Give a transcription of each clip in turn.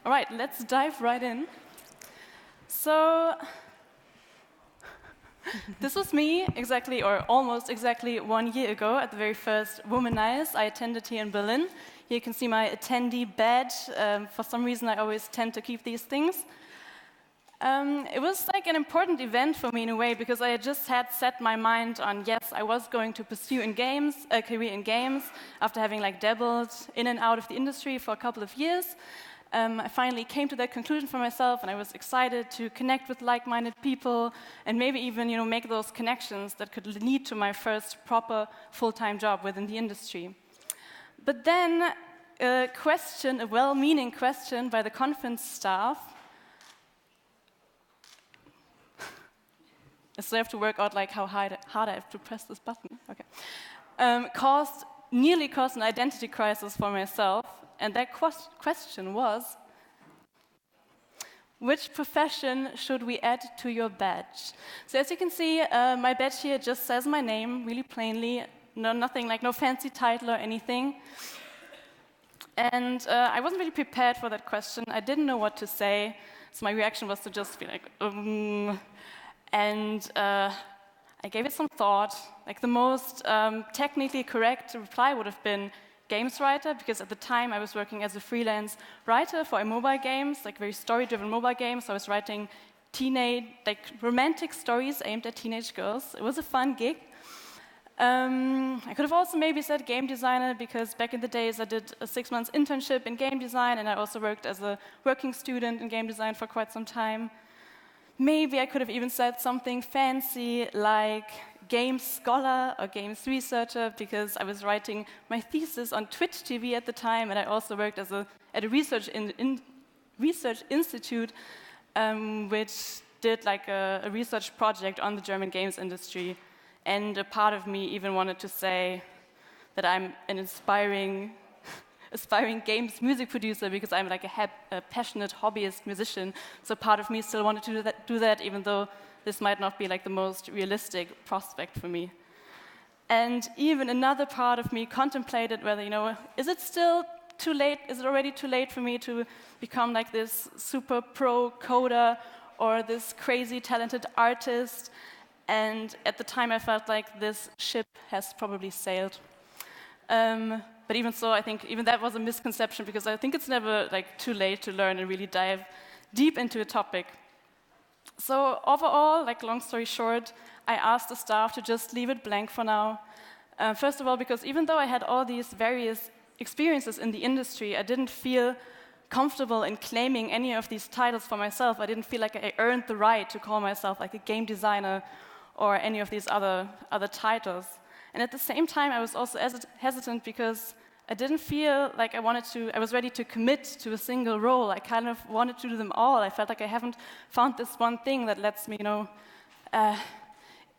All right, let's dive right in. So this was me exactly, or almost exactly 1 year ago at the very first Womenize I attended here in Berlin. Here you can see my attendee badge. For some reason, I always tend to keep these things. It was like an important event for me in a way, because I just had set my mind on, yes, I was going to pursue a career in games after having like dabbled in and out of the industry for a couple of years. I finally came to that conclusion for myself, and I was excited to connect with like-minded people and maybe even, make those connections that could lead to my first proper full-time job within the industry. But then a well-meaning question by the conference staff, so I have to work out like how hard I have to press this button. Okay, nearly caused an identity crisis for myself. And that question was, which profession should we add to your badge? So as you can see, my badge here just says my name really plainly, nothing like no fancy title or anything. And I wasn't really prepared for that question. I didn't know what to say, so my reaction was to just be like, And I gave it some thought. Like the most technically correct reply would have been games writer, because at the time I was working as a freelance writer for mobile games, like very story-driven mobile games. So I was writing romantic stories aimed at teenage girls. It was a fun gig. I could have also maybe said game designer, because back in the days I did a 6-month internship in game design, and I also worked as a working student in game design for quite some time. Maybe I could have even said something fancy like games scholar or games researcher, because I was writing my thesis on Twitch TV at the time, and I also worked at a research institute, which did like a research project on the German games industry. And a part of me even wanted to say that I'm an aspiring games music producer, because I'm like a passionate hobbyist musician. So part of me still wanted to do that, even though this might not be like the most realistic prospect for me. And even another part of me contemplated whether, is it still too late? Is it already too late for me to become like this super pro coder or this crazy talented artist? And at the time I felt like this ship has probably sailed. But even so, I think even that was a misconception, because I think it's never like too late to learn and really dive deep into a topic. So overall, like long story short, I asked the staff to just leave it blank for now. First of all, because even though I had all these various experiences in the industry, I didn't feel comfortable in claiming any of these titles for myself. I didn't feel like I earned the right to call myself like a game designer or any of these other titles. And at the same time, I was also hesitant, because I didn't feel like I was ready to commit to a single role. I kind of wanted to do them all. I felt like I haven't found this one thing that lets me,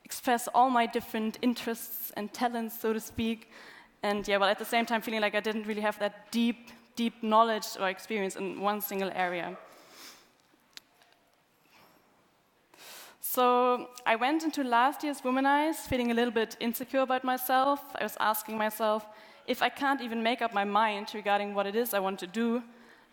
express all my different interests and talents, so to speak. And at the same time feeling like I didn't really have that deep knowledge or experience in one single area. So I went into last year's Womenize feeling a little bit insecure about myself. I was asking myself, if I can't even make up my mind regarding what it is I want to do,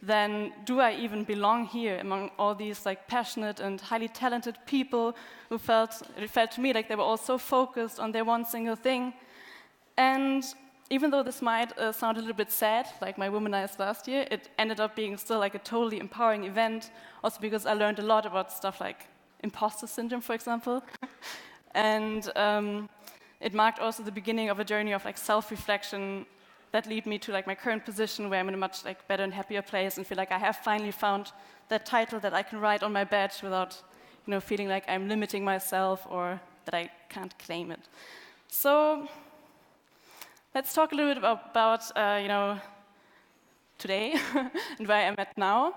then do I even belong here among all these like passionate and highly talented people who it felt to me like they were all so focused on their one single thing. And even though this might sound a little bit sad, like my Womenize last year, it ended up being still like a totally empowering event, also because I learned a lot about stuff like imposter syndrome, for example. And it marked also the beginning of a journey of like self-reflection that led me to like my current position, where I'm in a much like better and happier place and feel like I have finally found that title that I can write on my badge without feeling like I'm limiting myself or that I can't claim it. So let's talk a little bit about today and where I'm at now.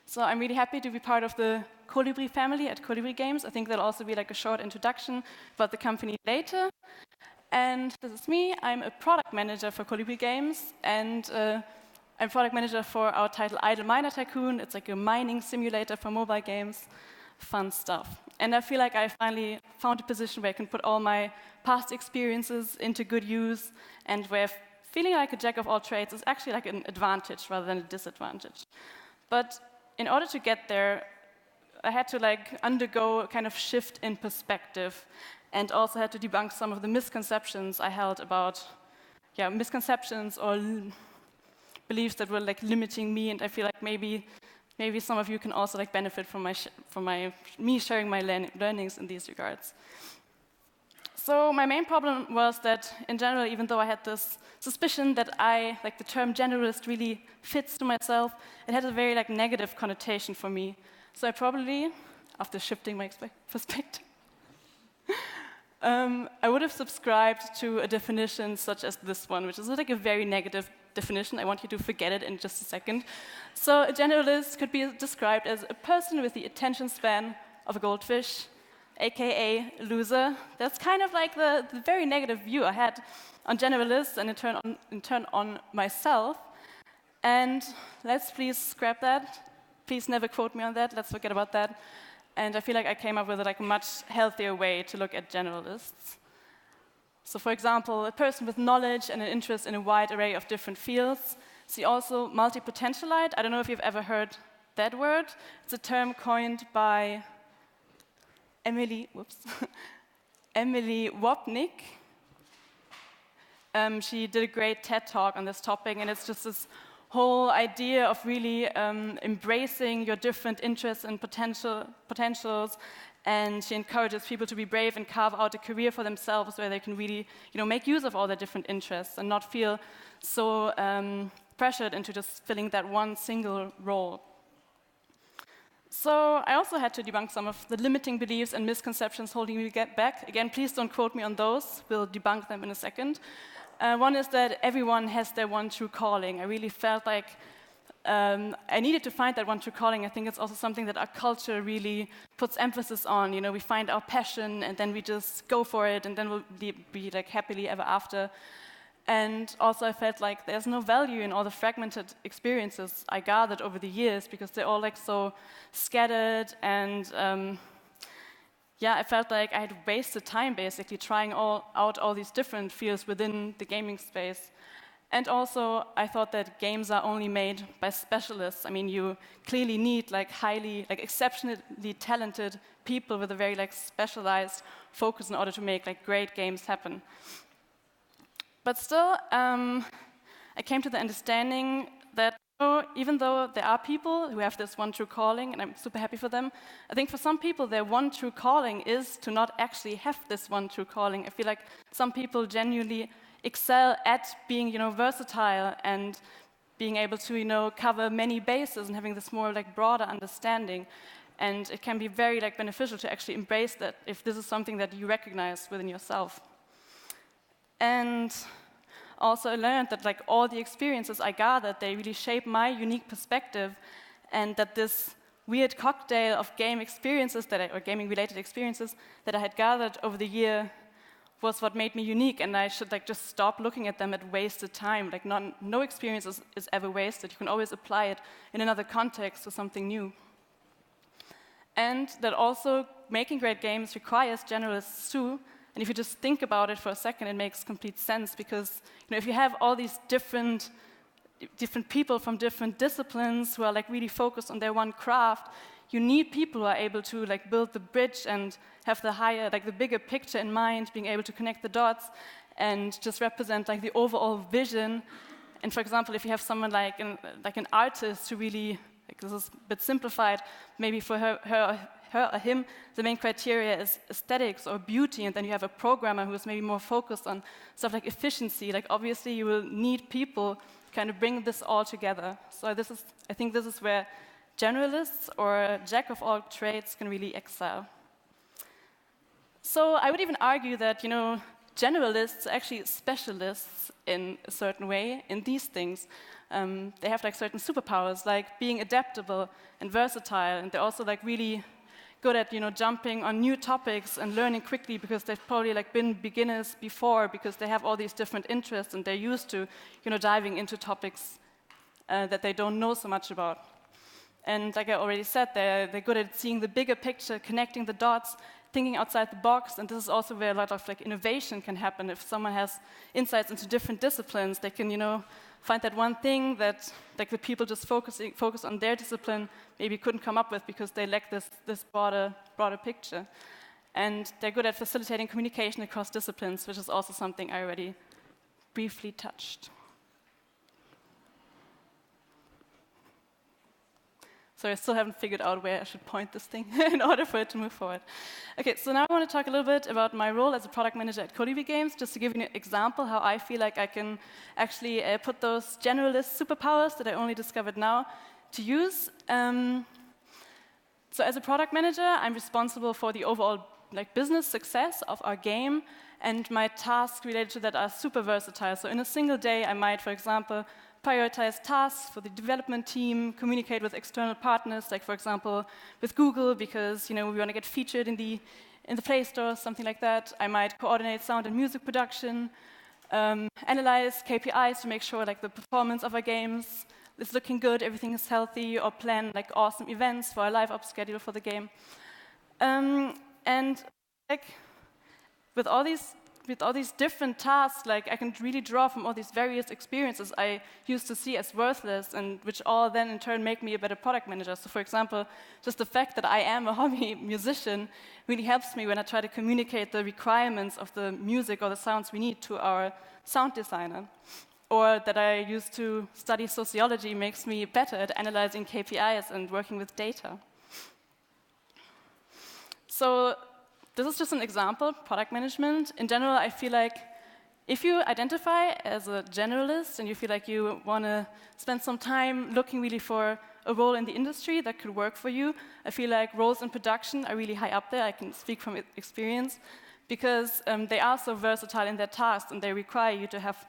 So I'm really happy to be part of the Kolibri family at Kolibri Games. I think there'll also be like a short introduction about the company later. And this is me. I'm a product manager for Kolibri Games, and I'm product manager for our title Idle Miner Tycoon. It's like a mining simulator for mobile games. Fun stuff. And I feel like I finally found a position where I can put all my past experiences into good use, and where feeling like a jack of all trades is actually like an advantage rather than a disadvantage. But in order to get there, I had to like undergo a kind of shift in perspective, and also had to debunk some of the misconceptions I held about, misconceptions or beliefs that were like limiting me. And I feel like maybe some of you can also like benefit from me sharing my learnings in these regards. So my main problem was that, in general, even though I had this suspicion that the term generalist really fits to myself, it had a very like negative connotation for me. So I probably, after shifting my perspective, I would have subscribed to a definition such as this one, which is like a very negative definition. I want you to forget it in just a second. So a generalist could be described as a person with the attention span of a goldfish, aka loser. That's kind of like the very negative view I had on generalists and in turn on myself. And let's please scrap that. Please never quote me on that. Let's forget about that. And I feel like I came up with like a much healthier way to look at generalists. So for example, a person with knowledge and an interest in a wide array of different fields. See also multi-potentialite. I don't know if you've ever heard that word. It's a term coined by Emily Wapnick. She did a great TED talk on this topic, and it's just this whole idea of really embracing your different interests and potentials, and she encourages people to be brave and carve out a career for themselves where they can really, make use of all their different interests and not feel so pressured into just filling that one single role. So I also had to debunk some of the limiting beliefs and misconceptions holding me back. Again, please don't quote me on those. We'll debunk them in a second. One is that everyone has their one true calling. I really felt like I needed to find that one true calling. I think it's also something that our culture really puts emphasis on. We find our passion, and then we just go for it, and then we'll be like happily ever after. And also I felt like there's no value in all the fragmented experiences I gathered over the years, because they're all like so scattered, and I felt like I had wasted time basically trying out all these different fields within the gaming space. And also I thought that games are only made by specialists. I mean, you clearly need like exceptionally talented people with a very like specialized focus in order to make like great games happen. But still, I came to the understanding that even though there are people who have this one true calling, and I'm super happy for them, I think for some people their one true calling is to not actually have this one true calling. I feel like some people genuinely excel at being, versatile and being able to, cover many bases and having this more like broader understanding. And it can be very like beneficial to actually embrace that if this is something that you recognize within yourself. And also I learned that like all the experiences I gathered, they really shape my unique perspective, and that this weird cocktail of game experiences or gaming-related experiences that I had gathered over the year was what made me unique, and I should like just stop looking at them at wasted time. Like no experience is ever wasted. You can always apply it in another context to something new. And that also making great games requires generalists too. And if you just think about it for a second, it makes complete sense, because if you have all these different people from different disciplines who are like really focused on their one craft, you need people who are able to like build the bridge and have the bigger picture in mind, being able to connect the dots and just represent like the overall vision. And for example, if you have someone like an artist who really, like this is a bit simplified, maybe for her or him, the main criteria is aesthetics or beauty, and then you have a programmer who is maybe more focused on stuff like efficiency. Like obviously you will need people to kind of bring this all together. So I think this is where generalists or jack of all trades can really excel. So I would even argue that, generalists are actually specialists in a certain way in these things. They have like certain superpowers, like being adaptable and versatile, and they're also like really good at jumping on new topics and learning quickly, because they've probably like been beginners before, because they have all these different interests and they're used to diving into topics that they don't know so much about. And like I already said, they're good at seeing the bigger picture, connecting the dots, thinking outside the box, and this is also where a lot of like innovation can happen. If someone has insights into different disciplines, they can find that one thing that like the people just focus on their discipline maybe couldn't come up with because they lack this broader picture. And they're good at facilitating communication across disciplines, which is also something I already briefly touched. So I still haven't figured out where I should point this thing in order for it to move forward. Okay, so now I want to talk a little bit about my role as a product manager at Kolibri Games, just to give you an example how I feel like I can actually put those generalist superpowers that I only discovered now to use. So as a product manager, I'm responsible for the overall business success of our game, and my tasks related to that are super versatile. So in a single day, I might, for example, prioritize tasks for the development team, communicate with external partners, like for example with Google, because we want to get featured in the Play Store, something like that. I might coordinate sound and music production, analyze KPIs to make sure the performance of our games is looking good, everything is healthy, or plan awesome events for a live ops schedule for the game. And with all these different tasks, I can really draw from all these various experiences I used to see as worthless, and which all then in turn make me a better product manager. So for example, just the fact that I am a hobby musician really helps me when I try to communicate the requirements of the music or the sounds we need to our sound designer. Or that I used to study sociology makes me better at analyzing KPIs and working with data. So this is just an example, product management. In general, I feel like if you identify as a generalist and you feel like you want to spend some time looking really for a role in the industry that could work for you, I feel like roles in production are really high up there. I can speak from experience, because they are so versatile in their tasks, and they require you to have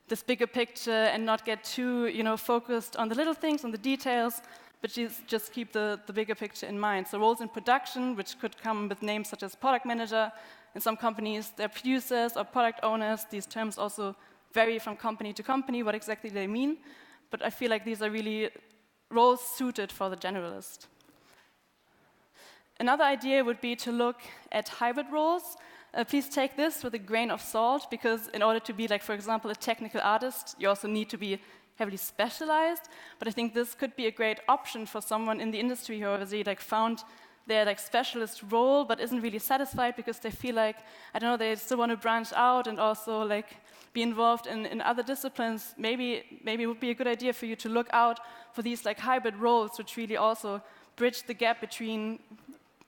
this bigger picture and not get too focused on the little things, on the details, but just keep the bigger picture in mind. So roles in production, which could come with names such as product manager. In some companies, they're producers or product owners. These terms also vary from company to company, what exactly they mean. But I feel like these are really roles suited for the generalist. Another idea would be to look at hybrid roles. Please take this with a grain of salt, because in order to be, for example, a technical artist, you also need to be heavily specialized. But I think this could be a great option for someone in the industry who already found their specialist role, but isn't really satisfied because they feel they still want to branch out and also be involved in other disciplines. Maybe it would be a good idea for you to look out for these hybrid roles, which really also bridge the gap between,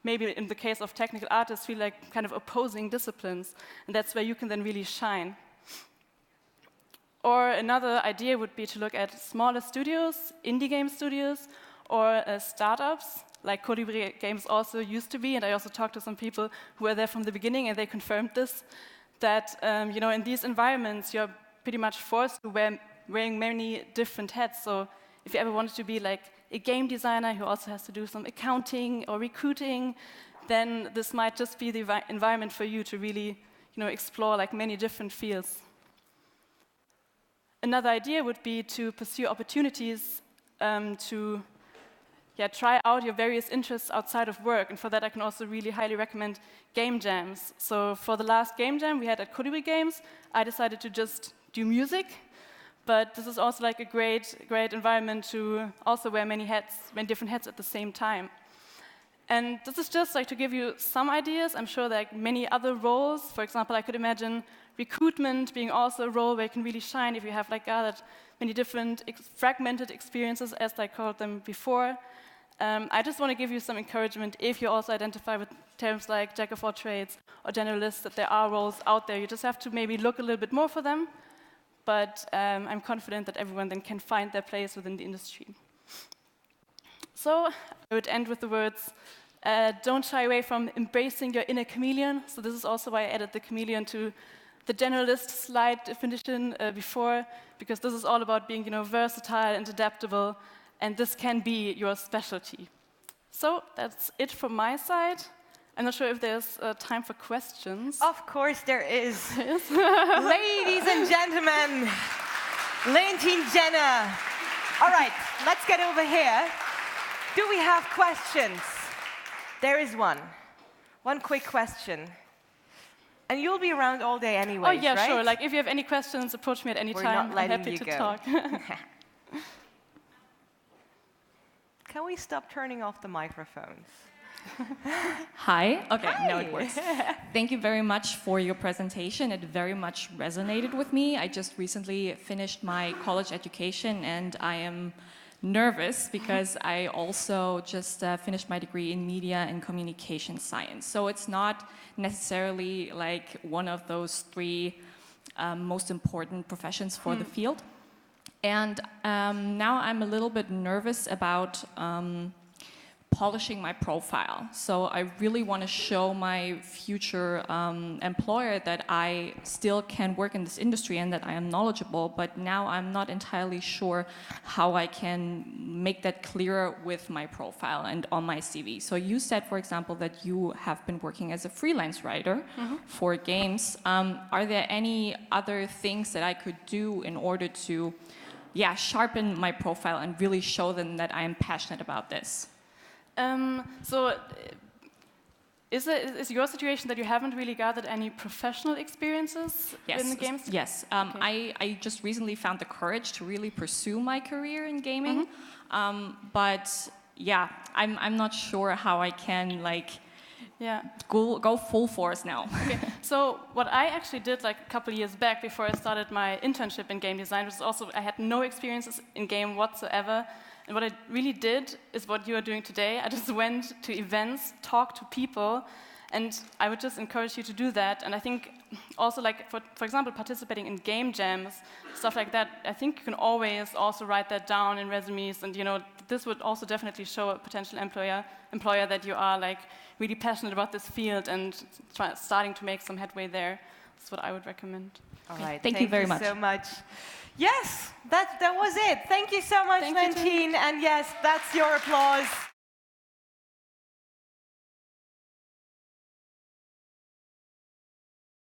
maybe in the case of technical artists, feel kind of opposing disciplines, and that's where you can then really shine. Or another idea would be to look at smaller studios, indie game studios, or startups, like Kolibri Games also used to be, and I also talked to some people who were there from the beginning, and they confirmed this, that in these environments, you're pretty much forced to wearing many different hats. So if you ever wanted to be a game designer who also has to do some accounting or recruiting, then this might just be the environment for you to really explore many different fields. Another idea would be to pursue opportunities to try out your various interests outside of work, and for that I can also really highly recommend game jams. So for the last game jam we had at Kolibri Games, I decided to just do music. But this is also a great environment to also wear many different hats at the same time. And this is just to give you some ideas. I'm sure there are many other roles. For example, I could imagine recruitment being also a role where you can really shine if you have gathered many different fragmented experiences, as I called them before. I just want to give you some encouragement if you also identify with terms like jack of all trades or generalists, that there are roles out there. You just have to maybe look a little bit more for them. But I'm confident that everyone then can find their place within the industry. So I would end with the words, don't shy away from embracing your inner chameleon. So this is also why I added the chameleon to the generalist slide definition before, because this is all about being versatile and adaptable, and this can be your specialty. So that's it from my side. I'm not sure if there's time for questions. Of course there is. Ladies and gentlemen, Leontine, Jenna. All right, let's get over here. Do we have questions? There is one. One quick question. And you'll be around all day anyway, Oh yeah, right? sure. Like if you have any questions, approach me at any We're time. not letting I'm happy you to go. talk. Can we stop turning off the microphones? Hi. Okay, Hi. now it works. Thank you very much for your presentation. It very much resonated with me. I just recently finished my college education and I am nervous because I also just finished my degree in media and communication science. So it's not necessarily like one of those three most important professions for the field. And now I'm a little bit nervous about polishing my profile. So I really want to show my future employer that I still can work in this industry and that I am knowledgeable, but now I'm not entirely sure how I can make that clearer with my profile and on my CV. So you said, for example, that you have been working as a freelance writer for games. Are there any other things that I could do in order to sharpen my profile and really show them that I am passionate about this? So, is your situation that you haven't really gathered any professional experiences in the games? Yes. Okay. I just recently found the courage to really pursue my career in gaming, but yeah, I'm not sure how I can go full force now. Okay. So what I actually did like a couple of years back before I started my internship in game design was also I had no experiences in game whatsoever. And what I really did is what you are doing today. I just went to events, talked to people, and I would just encourage you to do that. And I think also, like for example, participating in game jams, stuff like that. I think you can always also write that down in resumes, and this would also definitely show a potential employer that you are like really passionate about this field and starting to make some headway there. That's what I would recommend. All right. Thank you very much. So much. Yes, that was it. Thank you so much, Leontine. And yes, that's your applause.